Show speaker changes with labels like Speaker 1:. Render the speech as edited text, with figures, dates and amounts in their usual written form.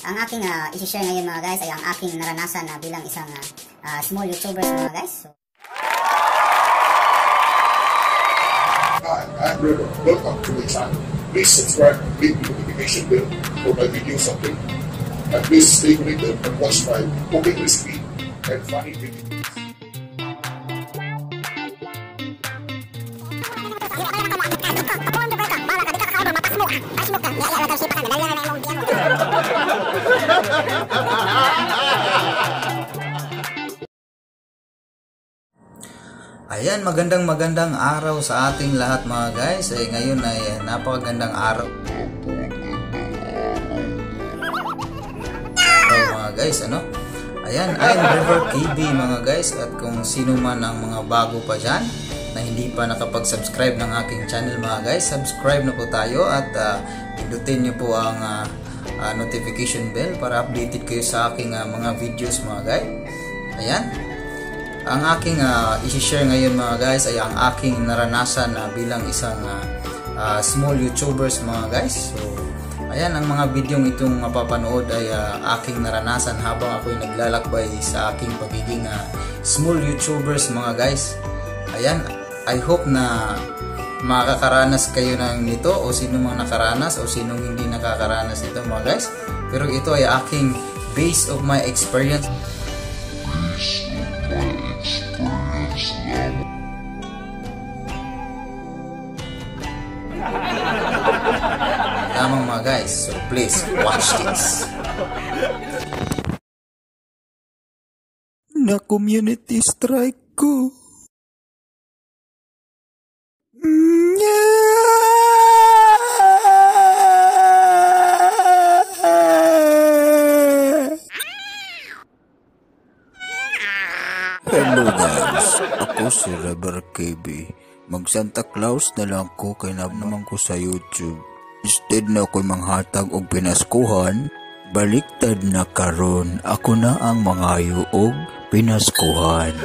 Speaker 1: Ang aking isi-share ngayon mga guys ay ang aking naranasan bilang isang small YouTubers mga guys.
Speaker 2: Hi, I'm River. Welcome to the channel. Please subscribe and click the notification bell for my videos update. And please stay connected and watch my cooking recipe and funny videos.
Speaker 3: Ayan, magandang araw sa ating lahat mga guys. Ngayon ay napakagandang araw. Mga guys, Ayan, I'm River KB mga guys. At kung sino man ang mga bago pa dyan na hindi pa nakapag-subscribe ng aking channel mga guys, subscribe na po tayo at pindutin nyo po ang notification bell para updated kayo sa aking mga videos mga guys. Ayan. Ang aking isi-share ngayon mga guys ay ang aking naranasan bilang isang small YouTubers mga guys. So, ayan, ang mga videong itong mapapanood ay aking naranasan habang ako'y naglalakbay sa aking pagiging small YouTubers mga guys. Ayan, I hope na makakaranas kayo ng nito o sino mang nakaranas o sinong hindi nakakaranas nito mga guys. Pero ito ay aking base of my experience. Lamang mga guys, so please watch this. Na community strike ko.
Speaker 4: Hello guys, ako si River KB. Mag Santa Claus na lang ko kay naman ko sa YouTube. Instead na ako'y manghatag og pinaskuhan, baliktad na karon ako na ang mangayo og pinaskuhan.